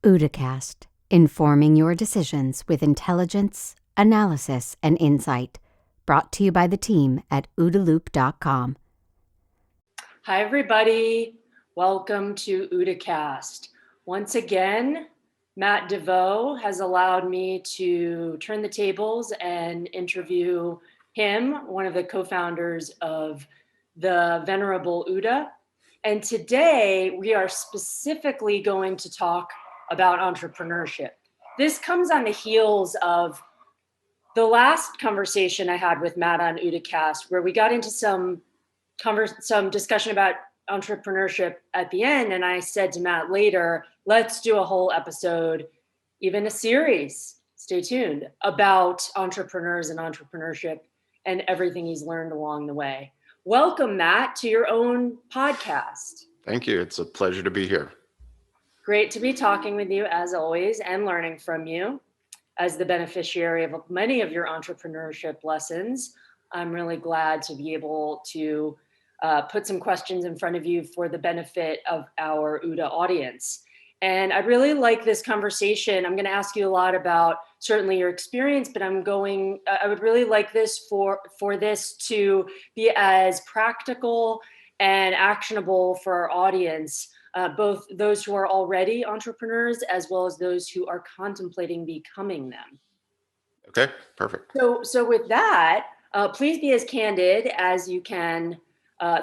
OODAcast, informing your decisions with intelligence, analysis, and insight. Brought to you by the team at OODAloop.com. Hi, everybody. Welcome to OODAcast. Once again, Matt Devost has allowed me to turn the tables and interview him, one of the co-founders of the venerable OODA. And today we are specifically going to talk about entrepreneurship. This comes on the heels of the last conversation I had with Matt on OODAcast, where we got into some discussion about entrepreneurship at the end. And I said to Matt later, let's do a whole episode, even a series, stay tuned, about entrepreneurs and entrepreneurship and everything he's learned along the way. Welcome, Matt, to your own podcast. Thank you. It's a pleasure to be here. Great to be talking with you as always and learning from you as the beneficiary of many of your entrepreneurship lessons. I'm really glad to be able to put some questions in front of you for the benefit of our OODA audience. And I really like this conversation. I'm going to ask you a lot about certainly your experience, but I would really like this for this to be as practical and actionable for our audience, both those who are already entrepreneurs as well as those who are contemplating becoming them. Okay, perfect. So with that, please be as candid as you can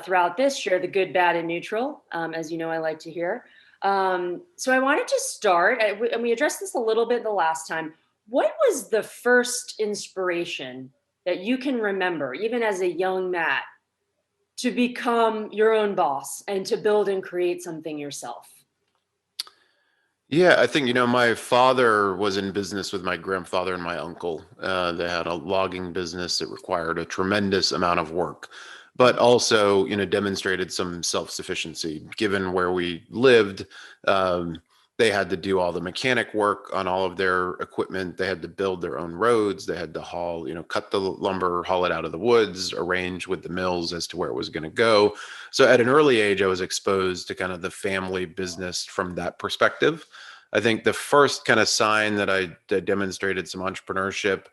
throughout this. Share the good, bad, and neutral, as you know I like to hear. So I wanted to start, and we addressed this a little bit the last time. What was the first inspiration that you can remember, even as a young Matt, to become your own boss and to build and create something yourself? Yeah, I think, my father was in business with my grandfather and my uncle. They had a logging business that required a tremendous amount of work, but also, demonstrated some self-sufficiency. Given where we lived, they had to do all the mechanic work on all of their equipment. They had to build their own roads. They had to haul, cut the lumber, haul it out of the woods, arrange with the mills as to where it was going to go. So at an early age, I was exposed to kind of the family business from that perspective. I think the first kind of sign that I demonstrated some entrepreneurship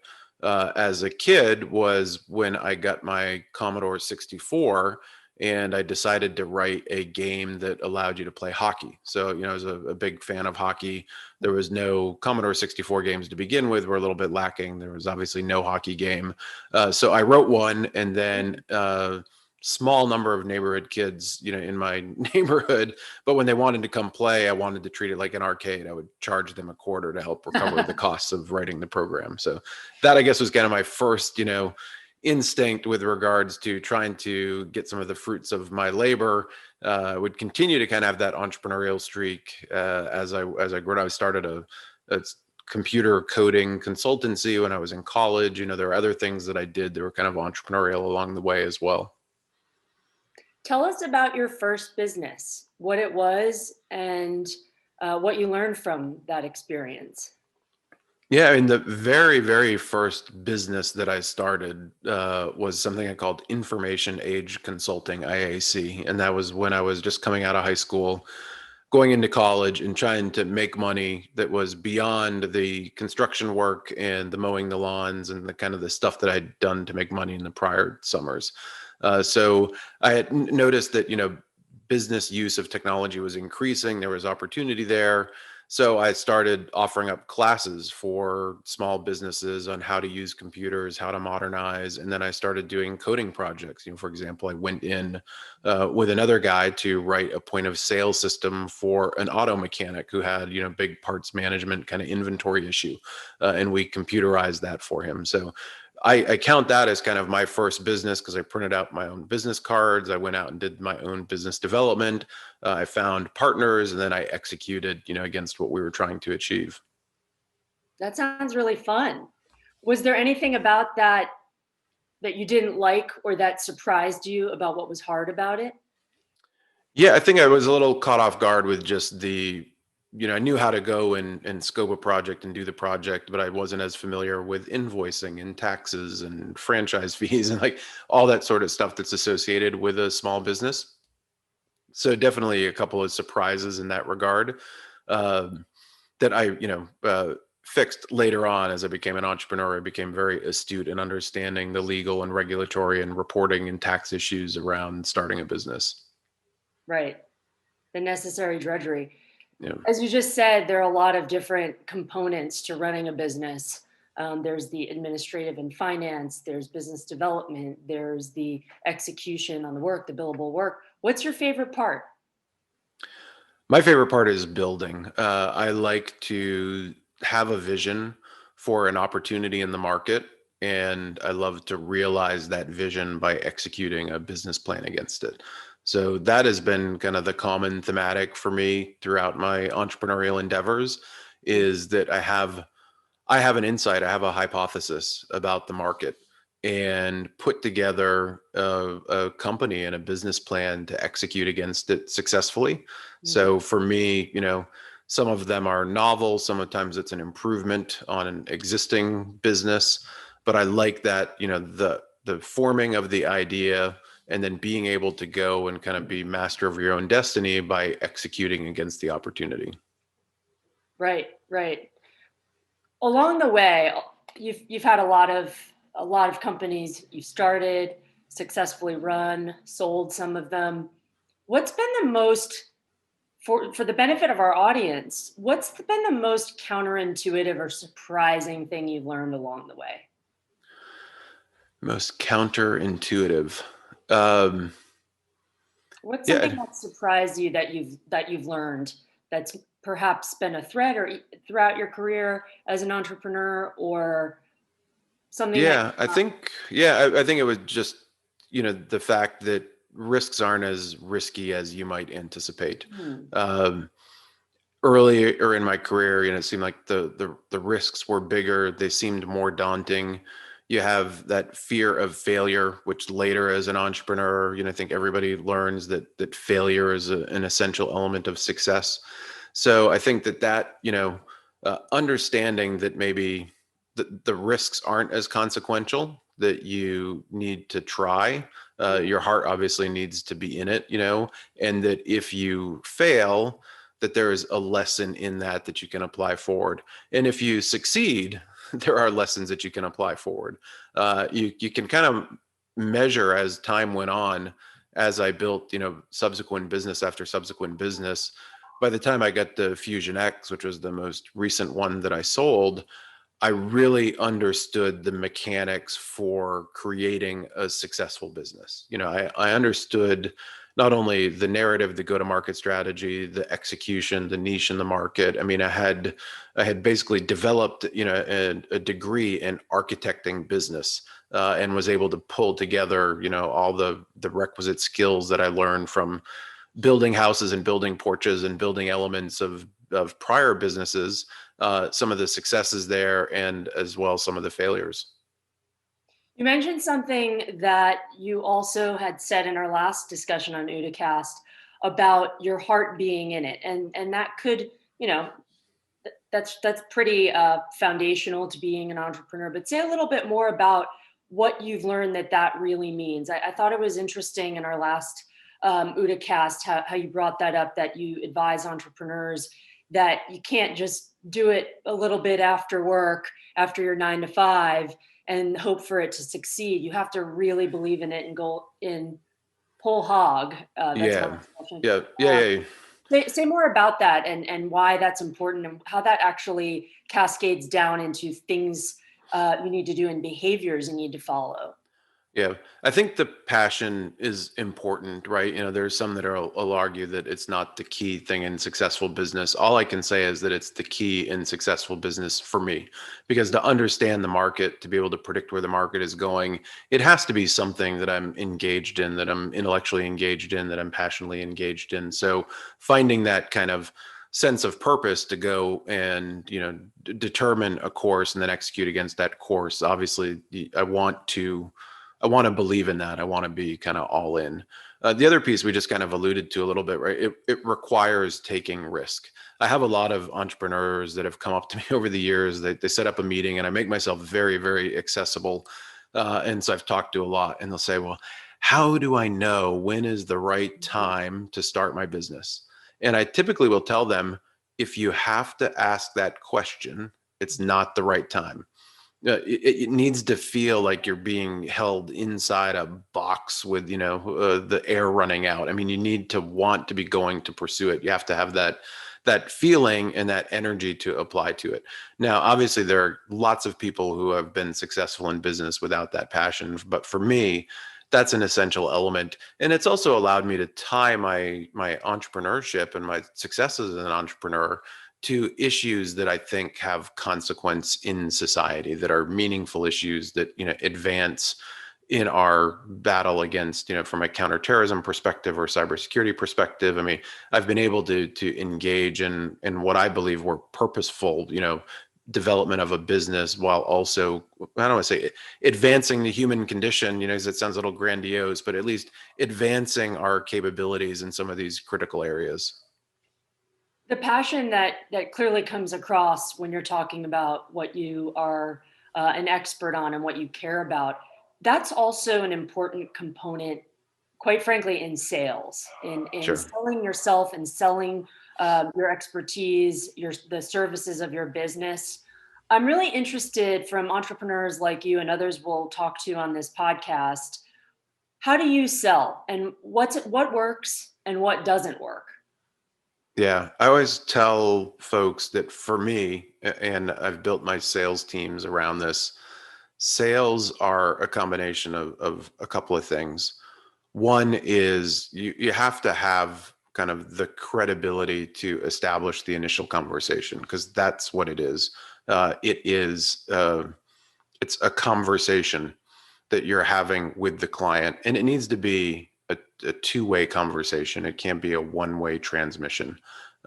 as a kid was when I got my Commodore 64 and I decided to write a game that allowed you to play hockey. So, I was a big fan of hockey. There was no Commodore 64 games to begin with, were a little bit lacking. There was obviously no hockey game. So I wrote one, and then small number of neighborhood kids, in my neighborhood. But when they wanted to come play, I wanted to treat it like an arcade. I would charge them $0.25 to help recover the costs of writing the program. So that, I guess, was kind of my first, instinct with regards to trying to get some of the fruits of my labor. Would continue to kind of have that entrepreneurial streak as I grew up. I started a computer coding consultancy when I was in college. There were other things that I did that were kind of entrepreneurial along the way as well. Tell us about your first business, what it was, and what you learned from that experience. Yeah, the very, very first business that I started was something I called Information Age Consulting, IAC. And that was when I was just coming out of high school, going into college and trying to make money that was beyond the construction work and the mowing the lawns and the kind of the stuff that I'd done to make money in the prior summers. So I had noticed that, business use of technology was increasing. There was opportunity there. So I started offering up classes for small businesses on how to use computers, how to modernize. And then I started doing coding projects. For example, I went in with another guy to write a point of sale system for an auto mechanic who had, big parts management kind of inventory issue. And we computerized that for him. So I count that as kind of my first business because I printed out my own business cards. I went out and did my own business development. I found partners, and then I executed, against what we were trying to achieve. That sounds really fun. Was there anything about that you didn't like or that surprised you about what was hard about it? Yeah, I think I was a little caught off guard with just I knew how to go and scope a project and do the project, but I wasn't as familiar with invoicing and taxes and franchise fees and like all that sort of stuff that's associated with a small business. So definitely a couple of surprises in that regard. that I, fixed later on as I became an entrepreneur. I became very astute in understanding the legal and regulatory and reporting and tax issues around starting a business. Right. The necessary drudgery. Yeah. As you just said, there are a lot of different components to running a business. There's the administrative and finance, there's business development, there's the execution on the work, the billable work. What's your favorite part? My favorite part is building. I like to have a vision for an opportunity in the market, and I love to realize that vision by executing a business plan against it. So that has been kind of the common thematic for me throughout my entrepreneurial endeavors, is that I have an insight, I have a hypothesis about the market, and put together a company and a business plan to execute against it successfully. Mm. So for me, some of them are novel, sometimes it's an improvement on an existing business, but I like that, the forming of the idea and then being able to go and kind of be master of your own destiny by executing against the opportunity. Right, right. Along the way, you've had a lot of companies you've started, successfully run, sold some of them. What's been the most for the benefit of our audience, what's been the most counterintuitive or surprising thing you've learned along the way? Most counterintuitive. Um, What's something yeah, that surprised you that you've learned that's perhaps been a threat or throughout your career as an entrepreneur, or something that Yeah, I think it was just, the fact that risks aren't as risky as you might anticipate. Hmm. Um, Earlier in my career, it seemed like the risks were bigger. They seemed more daunting. You have that fear of failure, which later as an entrepreneur, I think everybody learns that failure is an essential element of success. So I think that understanding that maybe the risks aren't as consequential, that you need to try. Your heart obviously needs to be in it, and that if you fail, that there is a lesson in that you can apply forward. And if you succeed, there are lessons that you can apply forward. You can kind of measure as time went on, as I built, subsequent business after subsequent business. By the time I got to Fusionx, which was the most recent one that I sold, I really understood the mechanics for creating a successful business. I understood not only the narrative, the go-to-market strategy, the execution, the niche in the market. I mean, I had basically developed, a degree in architecting business, and was able to pull together, all the requisite skills that I learned from building houses and building porches and building elements of prior businesses, some of the successes there, and as well some of the failures. You mentioned something that you also had said in our last discussion on OODAcast about your heart being in it, and that could, you know, that's pretty foundational to being an entrepreneur. But say a little bit more about what you've learned that really means. I thought it was interesting in our last OODAcast how you brought that up, that you advise entrepreneurs that you can't just do it a little bit after work, after your 9 to 5, and hope for it to succeed. You have to really believe in it and go in whole hog. That's my Yeah, expression. yeah, yeah, Uh, yeah. say more about that, and why that's important, and how that actually cascades down into things you need to do and behaviors you need to follow. Yeah, I think the passion is important, right? There's some that will argue that it's not the key thing in successful business. All I can say is that it's the key in successful business for me, because to understand the market, to be able to predict where the market is going, it has to be something that I'm engaged in, that I'm intellectually engaged in, that I'm passionately engaged in. So finding that kind of sense of purpose to go and determine a course and then execute against that course. Obviously, I want to believe in that. I want to be kind of all in. The other piece we just kind of alluded to a little bit, right? It requires taking risk. I have a lot of entrepreneurs that have come up to me over the years. They set up a meeting, and I make myself very, very accessible. And so I've talked to a lot, and they'll say, well, how do I know when is the right time to start my business? And I typically will tell them, if you have to ask that question, it's not the right time. It needs to feel like you're being held inside a box with, the air running out. I mean, you need to want to be going to pursue it. You have to have that feeling and that energy to apply to it. Now, obviously, there are lots of people who have been successful in business without that passion, but for me, that's an essential element. And it's also allowed me to tie my entrepreneurship and my successes as an entrepreneur to issues that I think have consequence in society, that are meaningful issues that, advance in our battle against, from a counterterrorism perspective or cybersecurity perspective. I mean, I've been able to engage in what I believe were purposeful, development of a business, while also, I don't want to say advancing the human condition, because it sounds a little grandiose, but at least advancing our capabilities in some of these critical areas. The passion that clearly comes across when you're talking about what you are an expert on and what you care about, that's also an important component, quite frankly, in sales, in Sure. selling yourself and selling your expertise, the services of your business. I'm really interested, from entrepreneurs like you and others we'll talk to on this podcast, how do you sell, and what works and what doesn't work? Yeah, I always tell folks that for me, and I've built my sales teams around this, sales are a combination of a couple of things. One is you have to have kind of the credibility to establish the initial conversation, because that's what it is. It's a conversation that you're having with the client, and it needs to be a two-way conversation. It can't be a one-way transmission.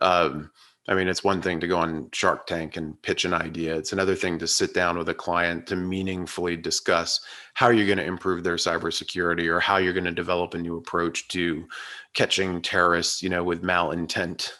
um, I mean, it's one thing to go on Shark Tank and pitch an idea. It's another thing to sit down with a client to meaningfully discuss how you're going to improve their cybersecurity, or how you're going to develop a new approach to catching terrorists, with malintent.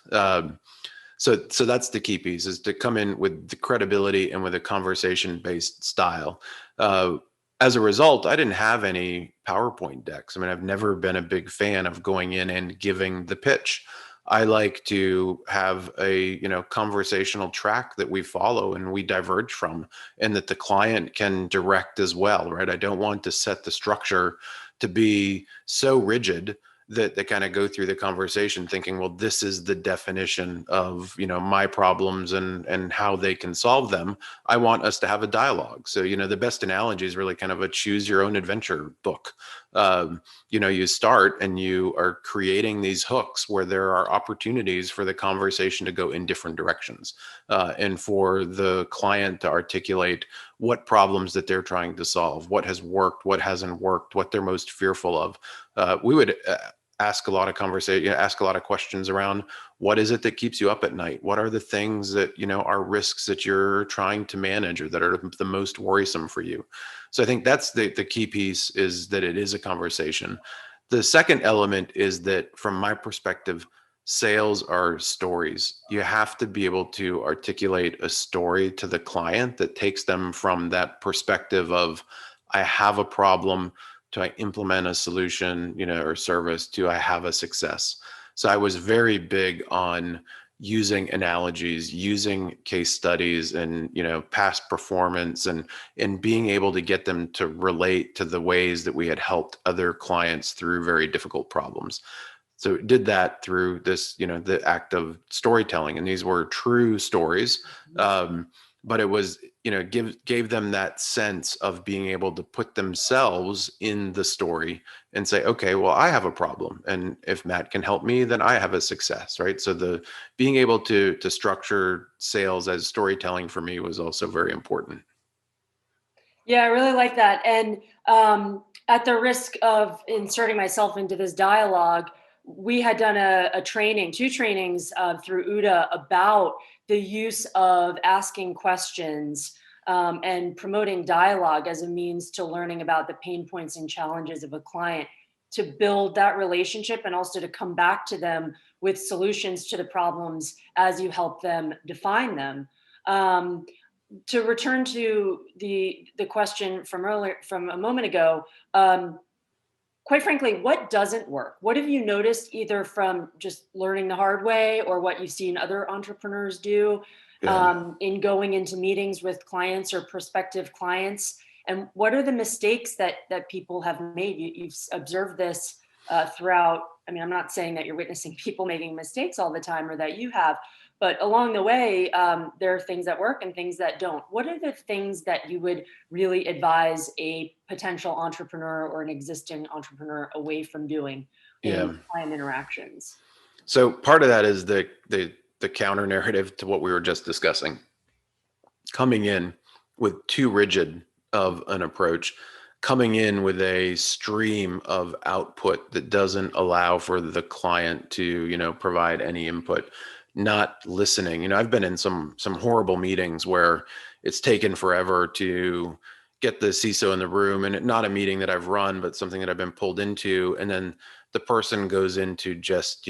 So that's the key piece, is to come in with the credibility and with a conversation-based style. Uh, as a result, I didn't have any PowerPoint decks. I mean, I've never been a big fan of going in and giving the pitch. I like to have a, conversational track that we follow and we diverge from, and that the client can direct as well, right? I don't want to set the structure to be so rigid that they kind of go through the conversation thinking, well, this is the definition of, my problems and how they can solve them. I want us to have a dialogue. So, the best analogy is really kind of a choose your own adventure book. You start and you are creating these hooks where there are opportunities for the conversation to go in different directions, and for the client to articulate what problems that they're trying to solve, what has worked, what hasn't worked, what they're most fearful of. We would ask a lot of ask a lot of questions around, what is it that keeps you up at night? What are the things that, are risks that you're trying to manage, or that are the most worrisome for you? So I think that's the key piece, is that it is a conversation. The second element is that, from my perspective, sales are stories. You have to be able to articulate a story to the client that takes them from that perspective of, I have a problem, to I implement a solution, or service, to I have a success. So I was very big on using analogies, using case studies, and, past performance, and being able to get them to relate to the ways that we had helped other clients through very difficult problems. So it did that through this, the act of storytelling, and these were true stories. But it was, gave them that sense of being able to put themselves in the story and say, okay, well, I have a problem, and if Matt can help me, then I have a success, right? So the being able to structure sales as storytelling for me was also very important. Yeah, I really like that. And at the risk of inserting myself into this dialogue, we had done two trainings through OODA about the use of asking questions and promoting dialogue as a means to learning about the pain points and challenges of a client, to build that relationship, and also to come back to them with solutions to the problems as you help them define them. To return to the question from earlier, from a moment ago, quite frankly, what doesn't work? What have you noticed either from just learning the hard way or what you've seen other entrepreneurs do in going into meetings with clients or prospective clients? And what are the mistakes that people have made? You've observed this throughout. I mean, I'm not saying that you're witnessing people making mistakes all the time or that you have, but along the way, there are things that work and things that don't. What are the things that you would really advise a potential entrepreneur or an existing entrepreneur away from doing in client interactions? So part of that is the counter narrative to what we were just discussing. Coming in with too rigid of an approach, coming in with a stream of output that doesn't allow for the client to, provide any input, not listening. I've been in some horrible meetings where it's taken forever to get the CISO in the room, and not a meeting that I've run, but something that I've been pulled into. And then the person goes into just,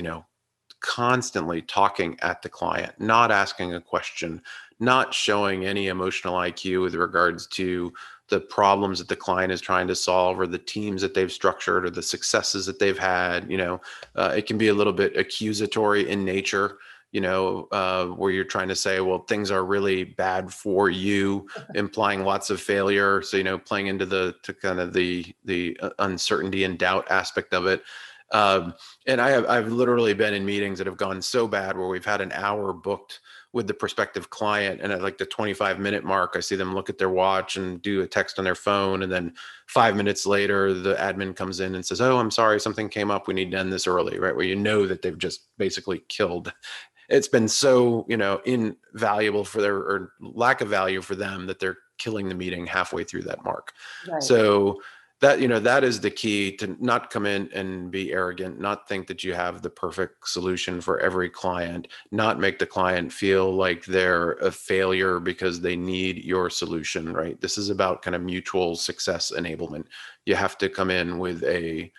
constantly talking at the client, not asking a question, not showing any emotional IQ with regards to the problems that the client is trying to solve or the teams that they've structured or the successes that they've had. It can be a little bit accusatory in nature, where you're trying to say, well, things are really bad for you, implying lots of failure. So, playing into the uncertainty and doubt aspect of it. And I've literally been in meetings that have gone so bad where we've had an hour booked with the prospective client, and at like the 25-minute mark, I see them look at their watch and do a text on their phone, and then 5 minutes later, the admin comes in and says, "Oh, I'm sorry, something came up. We need to end this early," right? Where that they've just basically killed. It's been so invaluable for their, or lack of value for them, that they're killing the meeting halfway through that mark. Right. So that is the key, to not come in and be arrogant, not think that you have the perfect solution for every client, not make the client feel like they're a failure because they need your solution, right? This is about kind of mutual success enablement. You have to come in with a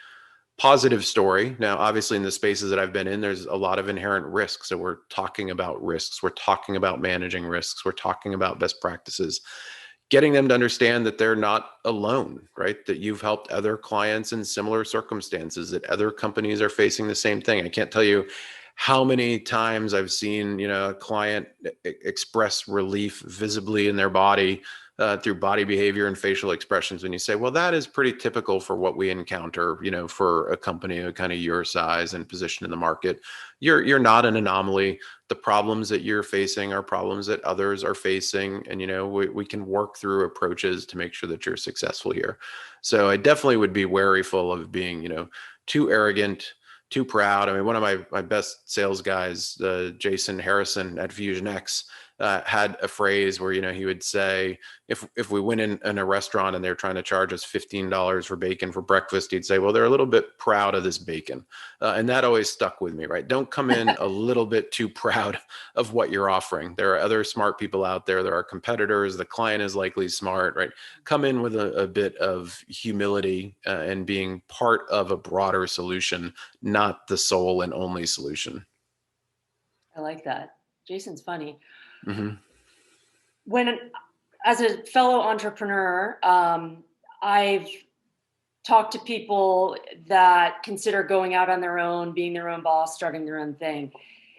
positive story. Now, obviously, in the spaces that I've been in, there's a lot of inherent risks. So we're talking about risks. We're talking about managing risks. We're talking about best practices, getting them to understand that they're not alone, right? That you've helped other clients in similar circumstances, that other companies are facing the same thing. I can't tell you how many times I've seen, a client express relief visibly in their body through body behavior and facial expressions. When you say, well, that is pretty typical for what we encounter, for a company of kind of your size and position in the market. You're not an anomaly. The problems that you're facing are problems that others are facing. And, we can work through approaches to make sure that you're successful here. So I definitely would be waryful of being, too arrogant, too proud. I mean, one of my best sales guys, Jason Harrison at Fusionx, had a phrase where, he would say, if we went in a restaurant and they're trying to charge us $15 for bacon for breakfast, he'd say, well, they're a little bit proud of this bacon. And that always stuck with me, right? Don't come in a little bit too proud of what you're offering. There are other smart people out there. There are competitors. The client is likely smart, right? Come in with a bit of humility and being part of a broader solution, not the sole and only solution. I like that. Jason's funny. Mm-hmm. As a fellow entrepreneur, I've talked to people that consider going out on their own, being their own boss, starting their own thing.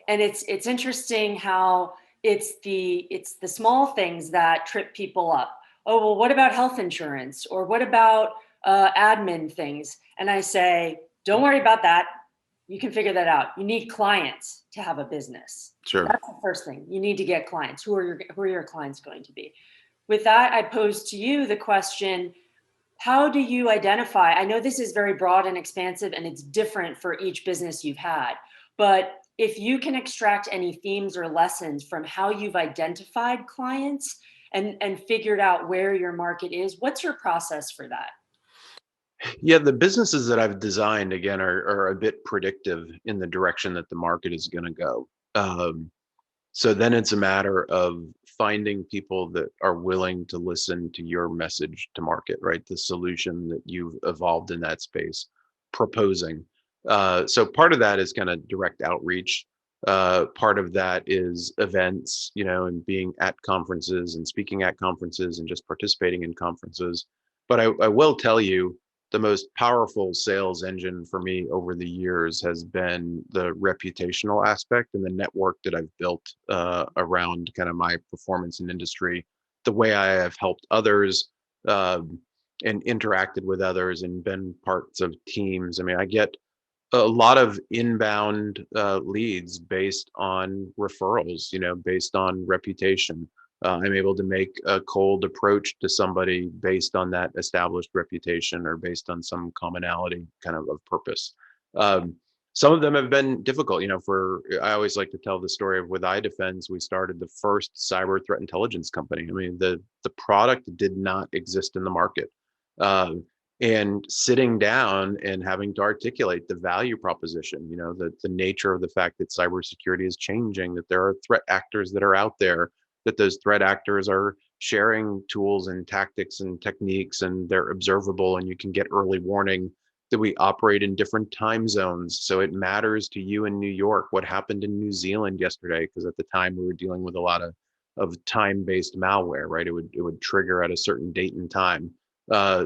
And it's interesting how it's the small things that trip people up. Oh, well, what about health insurance? Or what about admin things? And I say, don't worry about that. You can figure that out. You need clients to have a business. Sure. That's the first thing. You need to get clients. Who are your clients going to be? With that, I pose to you the question, how do you identify? I know this is very broad and expansive and it's different for each business you've had, but if you can extract any themes or lessons from how you've identified clients and figured out where your market is, what's your process for that? Yeah, the businesses that I've designed, again, are a bit predictive in the direction that the market is going to go. So then it's a matter of finding people that are willing to listen to your message to market, right? The solution that you've evolved in that space, proposing. So part of that is kind of direct outreach. Part of that is events, and being at conferences and speaking at conferences and just participating in conferences. But I will tell you, the most powerful sales engine for me over the years has been the reputational aspect and the network that I've built around kind of my performance in industry, the way I have helped others and interacted with others and been parts of teams. I mean, I get a lot of inbound leads based on referrals, based on reputation. I'm able to make a cold approach to somebody based on that established reputation or based on some commonality kind of purpose. Um, some of them have been difficult, I always like to tell the story of with iDefense, we started the first cyber threat intelligence company. I mean, the product did not exist in the market. Um, and sitting down and having to articulate the value proposition, the nature of the fact that cybersecurity is changing, that there are threat actors that are out there, that those threat actors are sharing tools and tactics and techniques, and they're observable and you can get early warning, that we operate in different time zones. So it matters to you in New York what happened in New Zealand yesterday, because at the time we were dealing with a lot of time-based malware, right? It would trigger at a certain date and time.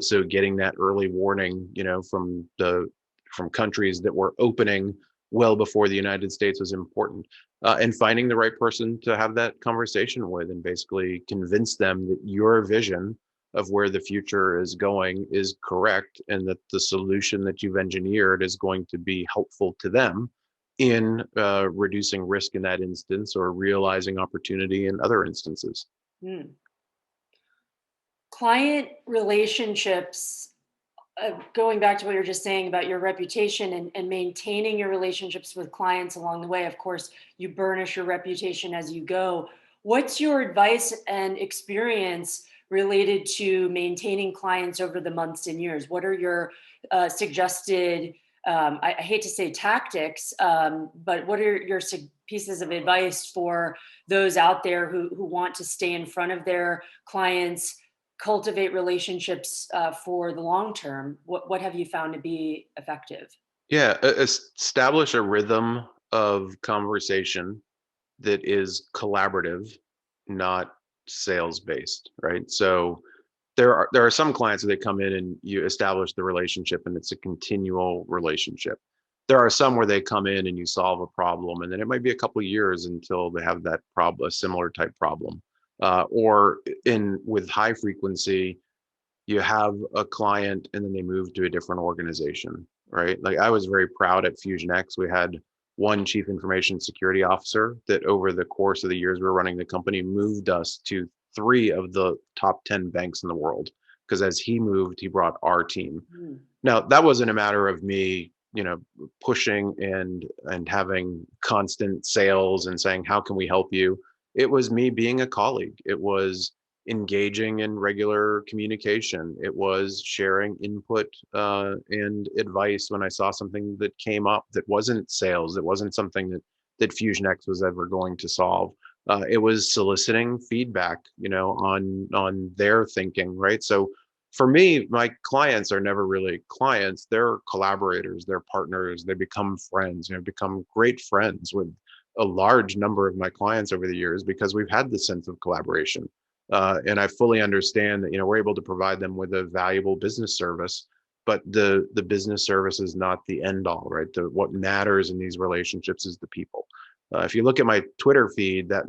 So getting that early warning, from countries that were opening well before the United States was important, and finding the right person to have that conversation with, and basically convince them that your vision of where the future is going is correct, and that the solution that you've engineered is going to be helpful to them in reducing risk in that instance or realizing opportunity in other instances. Hmm. Client relationships, going back to what you're just saying about your reputation and maintaining your relationships with clients along the way. Of course, you burnish your reputation as you go. What's your advice and experience related to maintaining clients over the months and years? What are your suggested, I hate to say tactics, but what are your pieces of advice for those out there who want to stay in front of their clients, cultivate relationships for the long term? What have you found to be effective? Yeah, establish a rhythm of conversation that is collaborative, not sales based, right? So there are some clients that they come in and you establish the relationship and it's a continual relationship. There are some where they come in and you solve a problem, and then it might be a couple of years until they have that problem, a similar type problem. Or in with high frequency, you have a client and then they move to a different organization, right? Like I was very proud at Fusionx. We had one chief information security officer that over the course of the years we were running the company moved us to 3 of the top 10 banks in the world. Because as he moved, he brought our team. Mm. Now, that wasn't a matter of me, pushing and having constant sales and saying, how can we help you? It was me being a colleague. It was engaging in regular communication. It was sharing input and advice when I saw something that came up that wasn't sales, that wasn't something that Fusionx was ever going to solve. It was soliciting feedback, on their thinking, right? So for me, my clients are never really clients. They're collaborators, they're partners, they become friends, become great friends with a large number of my clients over the years because we've had this sense of collaboration. And I fully understand that, we're able to provide them with a valuable business service, but the business service is not the end all, right? What matters in these relationships is the people. If you look at my Twitter feed, that,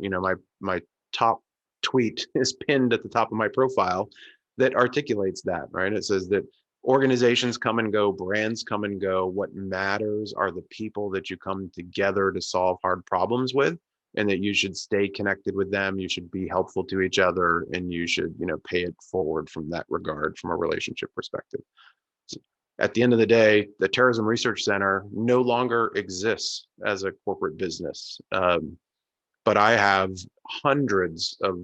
my top tweet is pinned at the top of my profile that articulates that, right? It says that organizations come and go, brands come and go. What matters are the people that you come together to solve hard problems with, and that you should stay connected with them. You should be helpful to each other, and you should, pay it forward from that regard, from a relationship perspective. At the end of the day, the Terrorism Research Center no longer exists as a corporate business. But I have hundreds of,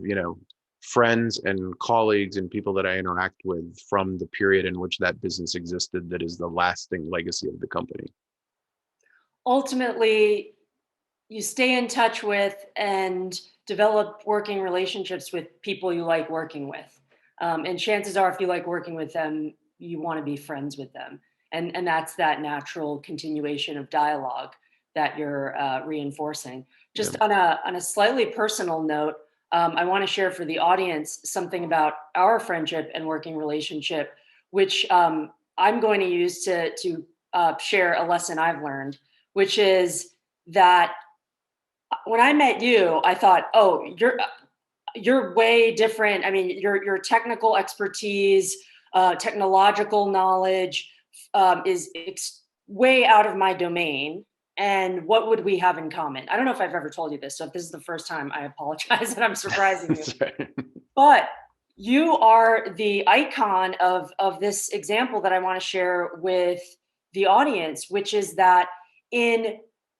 friends and colleagues and people that I interact with from the period in which that business existed that is the lasting legacy of the company. Ultimately, you stay in touch with and develop working relationships with people you like working with. And chances are, if you like working with them, you want to be friends with them. And that's that natural continuation of dialogue that you're reinforcing. Just Yeah. on a slightly personal note, I want to share for the audience something about our friendship and working relationship, which I'm going to use to share a lesson I've learned, which is that when I met you, I thought, oh, you're way different. I mean, your technical expertise, technological knowledge is way out of my domain. And what would we have in common? I don't know if I've ever told you this. So if this is the first time, I apologize that I'm surprising you. Sorry. But you are the icon of this example that I want to share with the audience, which is that in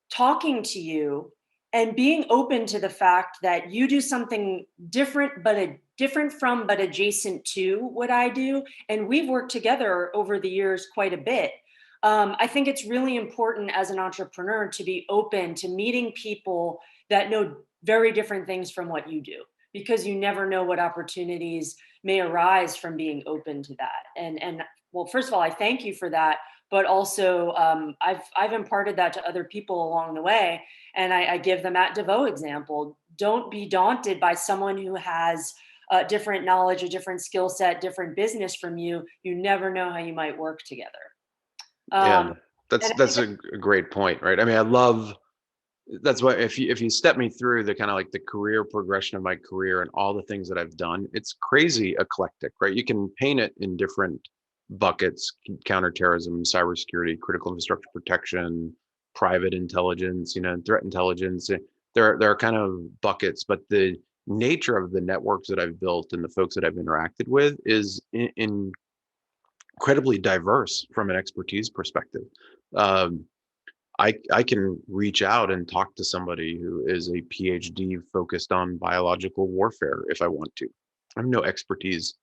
talking to you and being open to the fact that you do something different, different from, but adjacent to what I do, and we've worked together over the years quite a bit. I think it's really important as an entrepreneur to be open to meeting people that know very different things from what you do, because you never know what opportunities may arise from being open to that. And well, first of all, I thank you for that, but also I've imparted that to other people along the way, and I give the Matt Devost example. Don't be daunted by someone who has different knowledge, a different skill set, different business from you. You never know how you might work together. Yeah, And that's a great point, right? I mean, I love that's why if you step me through the kind of like the career progression of my career and all the things that I've done, it's crazy eclectic, right? You can paint it in different buckets: counterterrorism, cybersecurity, critical infrastructure protection, private intelligence, threat intelligence. There are kind of buckets, but the nature of the networks that I've built and the folks that I've interacted with is incredibly diverse from an expertise perspective. Um, I can reach out and talk to somebody who is a PhD focused on biological warfare if I want to. I have no expertise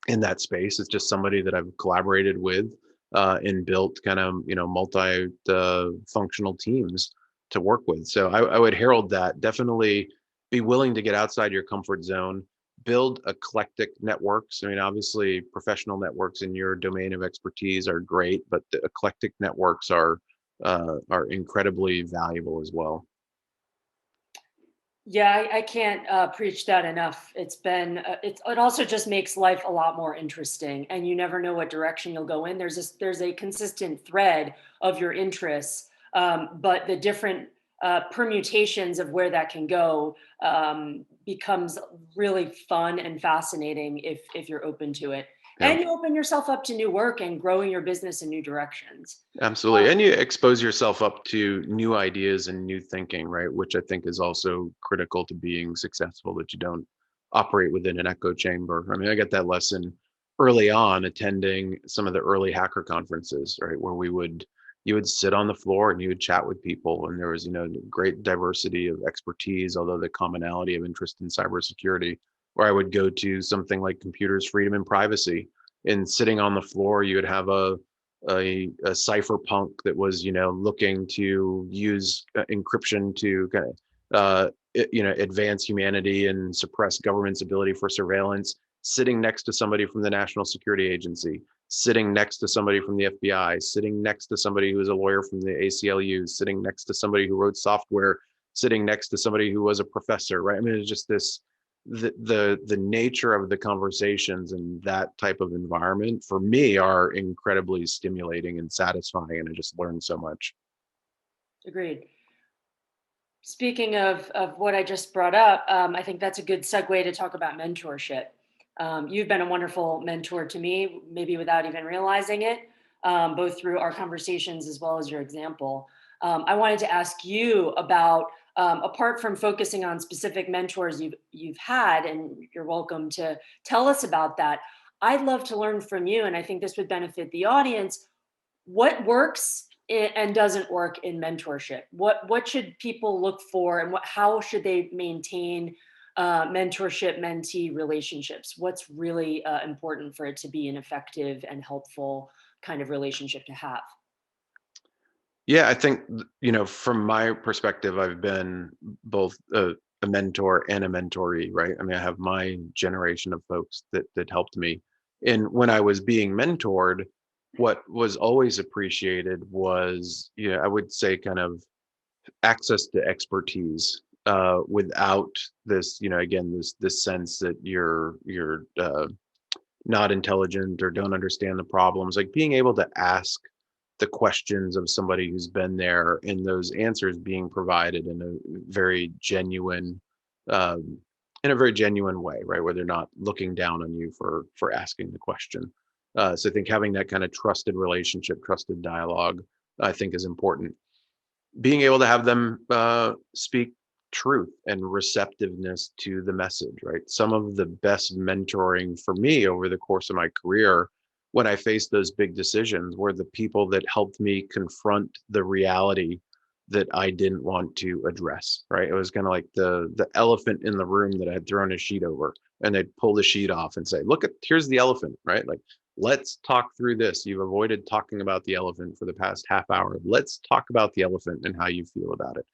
in that space. It's just somebody that I've collaborated with and built kind of multi functional teams to work with. So I would herald that. Definitely be willing to get outside your comfort zone. Build eclectic networks. I mean, obviously, professional networks in your domain of expertise are great, but the eclectic networks are incredibly valuable as well. yeah, I can't preach that enough. It also just makes life a lot more interesting, and you never know what direction you'll go in. There's a consistent thread of your interests, but the different permutations of where that can go becomes really fun and fascinating if you're open to it, Yeah, and you open yourself up to new work and growing your business in new directions. absolutely. And you expose yourself up to new ideas and new thinking, right? Which I think is also critical to being successful, that you don't operate within an echo chamber. I mean, I got that lesson early on attending some of the early hacker conferences, right? Where you would sit on the floor and you would chat with people, and there was, great diversity of expertise, although the commonality of interest in cybersecurity. Where I would go to something like computers, freedom and privacy, and sitting on the floor, you would have a cypherpunk that was, looking to use encryption to kind of, advance humanity and suppress government's ability for surveillance, sitting next to somebody from the National Security Agency, sitting next to somebody from the FBI, sitting next to somebody who was a lawyer from the ACLU, sitting next to somebody who wrote software, sitting next to somebody who was a professor, right? I mean, it's just this the nature of the conversations and that type of environment for me are incredibly stimulating and satisfying, and I just learned so much. Agreed. Speaking of what I just brought up, I think that's a good segue to talk about mentorship. You've been a wonderful mentor to me, maybe without even realizing it, both through our conversations as well as your example. I wanted to ask you about, apart from focusing on specific mentors you've had, and you're welcome to tell us about that. I'd love to learn from you, and I think this would benefit the audience. What works and doesn't work in mentorship? What should people look for, and how should they maintain mentorship mentee relationships? What's really important for it to be an effective and helpful kind of relationship to have? Yeah, I think, from my perspective, I've been both a mentor and a mentoree, right? I mean, I have my generation of folks that helped me. And when I was being mentored, what was always appreciated was, I would say kind of access to expertise without this, again, this sense that you're not intelligent or don't understand the problems, like being able to ask the questions of somebody who's been there and those answers being provided in a very genuine um, way, right, where they're not looking down on you for asking the question. So I think having that kind of trusted relationship, trusted dialogue, I think is important. Being able to have them speak truth and receptiveness to the message, right? Some of the best mentoring for me over the course of my career, when I faced those big decisions, were the people that helped me confront the reality that I didn't want to address, right? It was kind of like the elephant in the room that I had thrown a sheet over, and they'd pull the sheet off and say, look, here's the elephant, right? Like, let's talk through this. You've avoided talking about the elephant for the past half hour. Let's talk about the elephant and how you feel about it.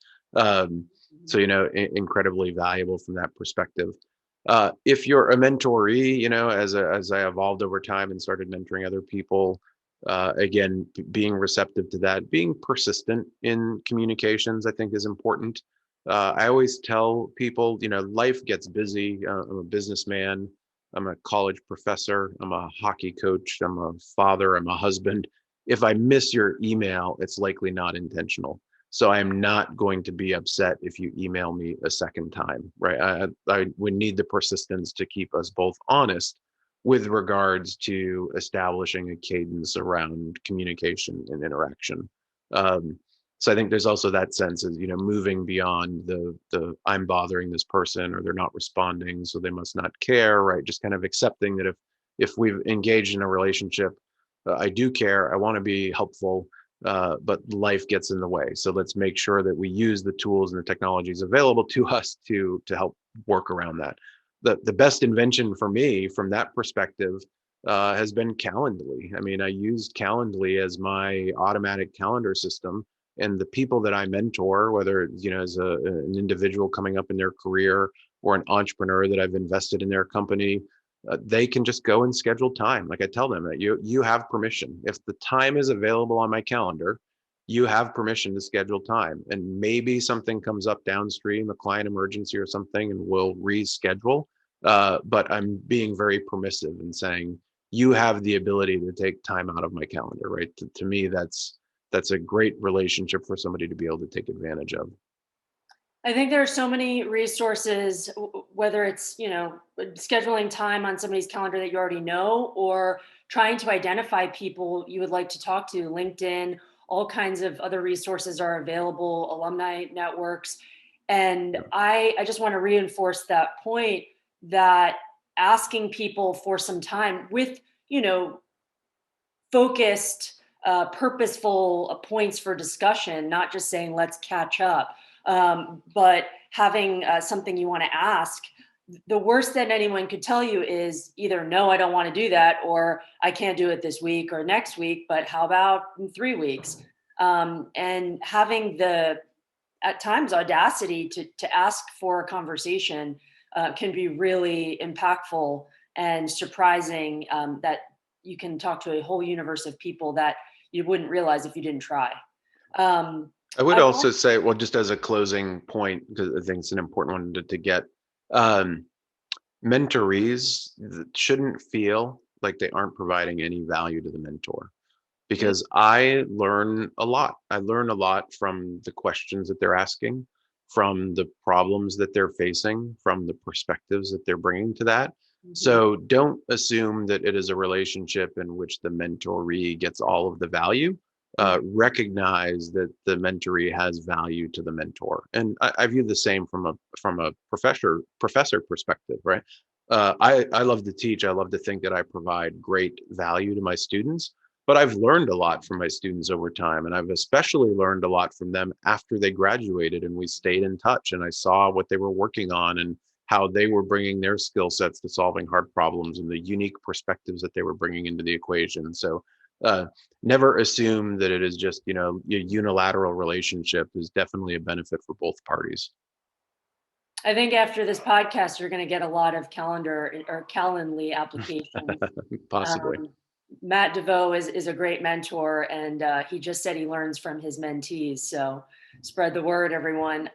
So, incredibly valuable from that perspective. If you're a mentoree, as I evolved over time and started mentoring other people, again, being receptive to that, being persistent in communications, I think is important. I always tell people, life gets busy. I'm a businessman. I'm a college professor. I'm a hockey coach. I'm a father. I'm a husband. If I miss your email, it's likely not intentional. So I'm not going to be upset if you email me a second time, right? We need the persistence to keep us both honest with regards to establishing a cadence around communication and interaction. So I think there's also that sense of, moving beyond the I'm bothering this person or they're not responding, so they must not care, right? Just kind of accepting that if we've engaged in a relationship, I do care, I want to be helpful, but life gets in the way. So let's make sure that we use the tools and the technologies available to us to help work around that. The best invention for me from that perspective has been Calendly. I mean, I used Calendly as my automatic calendar system, and the people that I mentor, whether as an individual coming up in their career or an entrepreneur that I've invested in their company, they can just go and schedule time. Like I tell them that you have permission. If the time is available on my calendar, you have permission to schedule time. And maybe something comes up downstream, a client emergency or something, and we'll reschedule. But I'm being very permissive and saying, you have the ability to take time out of my calendar, right? To me, that's a great relationship for somebody to be able to take advantage of. I think there are so many resources, whether it's, scheduling time on somebody's calendar that you already know, or trying to identify people you would like to talk to. LinkedIn, all kinds of other resources are available, alumni networks. And I just want to reinforce that point that asking people for some time with, focused, purposeful points for discussion, not just saying, let's catch up, but having something you want to ask. The worst that anyone could tell you is either, no, I don't want to do that, or I can't do it this week or next week, but how about in 3 weeks? And having at times, audacity to ask for a conversation can be really impactful and surprising, that you can talk to a whole universe of people that you wouldn't realize if you didn't try. I would also say, well, just as a closing point, because I think it's an important one to get, mentorees shouldn't feel like they aren't providing any value to the mentor, because I learn a lot. I learn a lot from the questions that they're asking, from the problems that they're facing, from the perspectives that they're bringing to that. So don't assume that it is a relationship in which the mentoree gets all of the value. Recognize that the mentoree has value to the mentor, and I view the same from a professor perspective, right? I love to teach. I love to think that I provide great value to my students, but I've learned a lot from my students over time, and I've especially learned a lot from them after they graduated and we stayed in touch, and I saw what they were working on and how they were bringing their skill sets to solving hard problems and the unique perspectives that they were bringing into the equation. So never assume that it is just, a unilateral relationship. Is definitely a benefit for both parties. I think after this podcast, you're going to get a lot of Calendly applications. Possibly. Matt Devost is a great mentor, and he just said he learns from his mentees. So spread the word, everyone.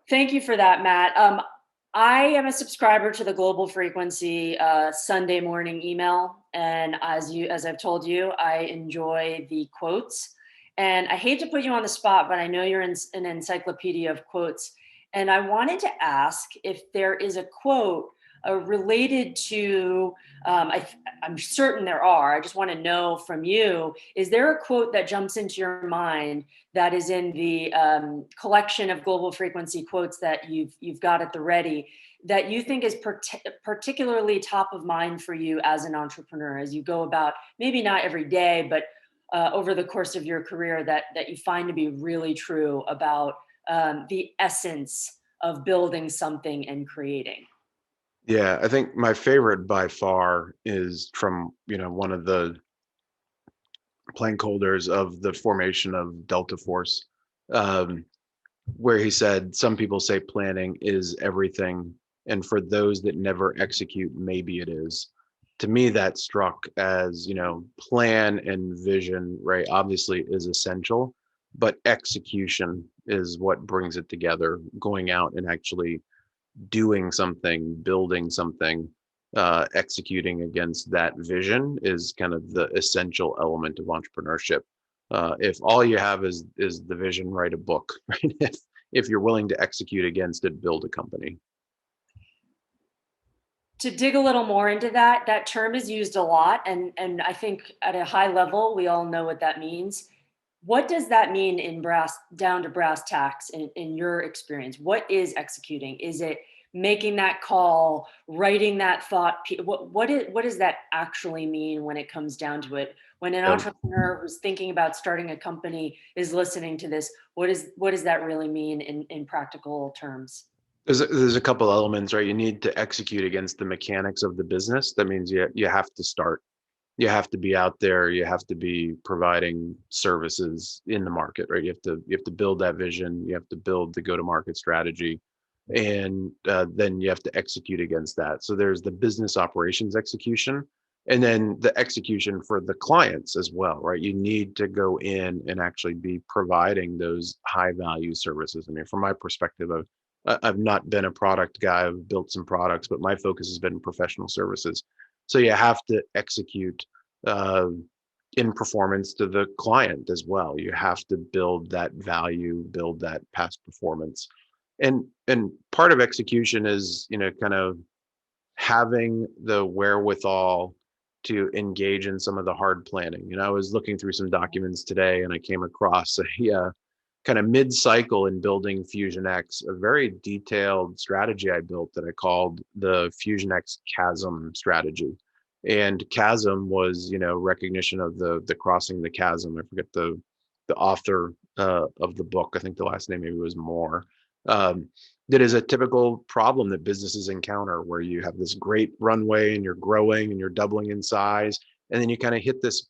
Thank you for that, Matt. I am a subscriber to the Global Frequency Sunday morning email, and as I've told you, I enjoy the quotes. And I hate to put you on the spot, but I know you're an encyclopedia of quotes, and I wanted to ask if there is a quote related to. I'm certain there are. I just want to know from you: is there a quote that jumps into your mind that is in the collection of Global Frequency quotes that you've got at the ready that you think is particularly top of mind for you as an entrepreneur as you go about, maybe not every day, but over the course of your career, that you find to be really true about the essence of building something and creating? Yeah, I think my favorite by far is from, one of the plank holders of the formation of Delta Force, um, where he said, some people say planning is everything. And for those that never execute, maybe it is. To me, that struck as, plan and vision, right? Obviously is essential, but execution is what brings it together, going out and actually doing something, building something, executing against that vision is kind of the essential element of entrepreneurship. If all you have is the vision, write a book, right? If you're willing to execute against it, build a company. To dig a little more into that, that term is used a lot, and I think at a high level, we all know what that means. What does that mean in down to brass tacks in your experience? What is executing? Is it making that call, writing that thought? What does that actually mean when it comes down to it? When an Yep. entrepreneur who's thinking about starting a company is listening to this, what does that really mean in practical terms? There's a couple elements, right? You need to execute against the mechanics of the business. That means you have to start. You have to be out there. You have to be providing services in the market, right? You have to build that vision. You have to build the go-to-market strategy, and then you have to execute against that. So there's the business operations execution, and then the execution for the clients as well, right? You need to go in and actually be providing those high value services. I mean, from my perspective, I've not been a product guy. I've built some products, but my focus has been professional services. So you have to execute uh, in performance to the client as well. You have to build that value, build that past performance. And part of execution is, kind of having the wherewithal to engage in some of the hard planning. I was looking through some documents today and I came across a kind of mid-cycle in building Fusionx, a very detailed strategy I built that I called the Fusionx Chasm strategy. And Chasm was, recognition of the crossing the chasm. I forget the author of the book. I think the last name maybe was Moore. Um, that is a typical problem that businesses encounter, where you have this great runway and you're growing and you're doubling in size, and then you kind of hit this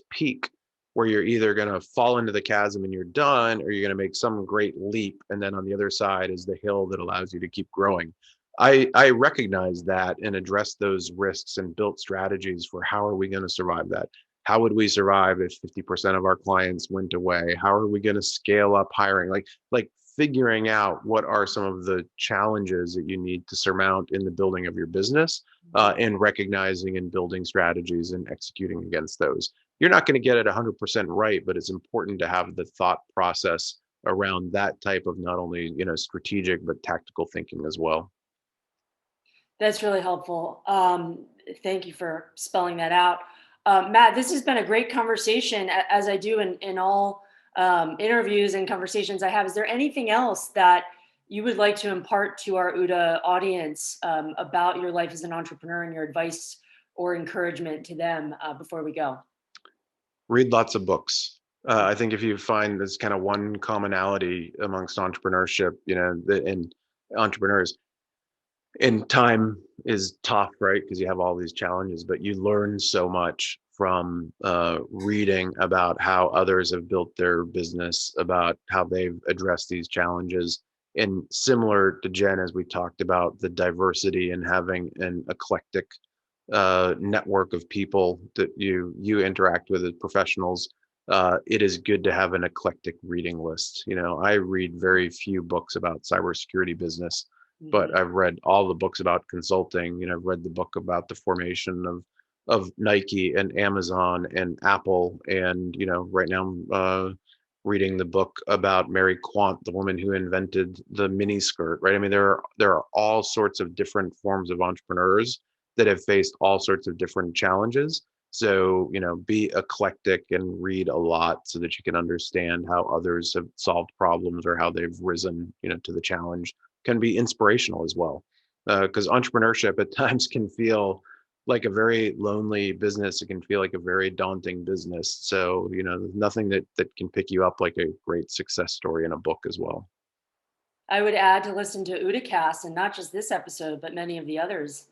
peak where you're either going to fall into the chasm and you're done, or you're going to make some great leap, and then on the other side is the hill that allows you to keep growing. I recognized that and addressed those risks and built strategies for how are we going to survive that. How would we survive if 50% of our clients went away? How are we going to scale up hiring? Like figuring out what are some of the challenges that you need to surmount in the building of your business, and recognizing and building strategies and executing against those. You're not going to get it 100% right, but it's important to have the thought process around that type of not only, strategic, but tactical thinking as well. That's really helpful. Thank you for spelling that out. Matt, this has been a great conversation, as I do in all interviews and conversations I have. Is there anything else that you would like to impart to our OODA audience about your life as an entrepreneur and your advice or encouragement to them before we go? Read lots of books. I think if you find this kind of one commonality amongst entrepreneurship, and entrepreneurs, and time is tough, right? Because you have all these challenges, but you learn so much from reading about how others have built their business, about how they've addressed these challenges. And similar to Jen, as we talked about the diversity and having an eclectic network of people that you interact with as professionals, it is good to have an eclectic reading list. I read very few books about cybersecurity business, but I've read all the books about consulting. I've read the book about the formation of Nike and Amazon and Apple, and right now I'm reading the book about Mary Quant, the woman who invented the mini skirt. Right? I mean, there are all sorts of different forms of entrepreneurs that have faced all sorts of different challenges. So, be eclectic and read a lot so that you can understand how others have solved problems or how they've risen, to the challenge. Can be inspirational as well. Because entrepreneurship at times can feel like a very lonely business. It can feel like a very daunting business. So, there's nothing that can pick you up like a great success story in a book as well. I would add to listen to OODAcast, and not just this episode, but many of the others,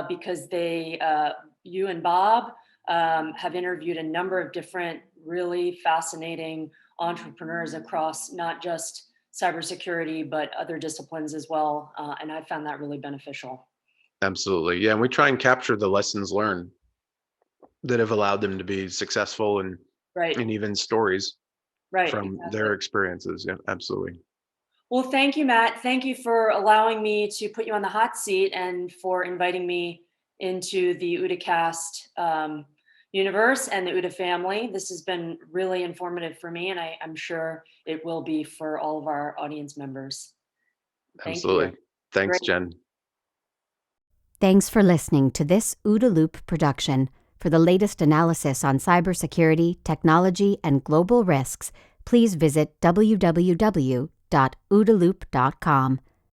because you and Bob have interviewed a number of different really fascinating entrepreneurs across not just cybersecurity, but other disciplines as well. And I found that really beneficial. Absolutely. Yeah. And we try and capture the lessons learned that have allowed them to be successful, and Right. even stories from Exactly. their experiences. Yeah, absolutely. Well, thank you, Matt. Thank you for allowing me to put you on the hot seat and for inviting me into the OODAcast universe and the OODA family. This has been really informative for me, and I'm sure it will be for all of our audience members. Thank Absolutely. you. Thanks, Great. Jen. Thanks for listening to this OODA Loop production. For the latest analysis on cybersecurity, technology, and global risks, please visit www.oodaloop.com.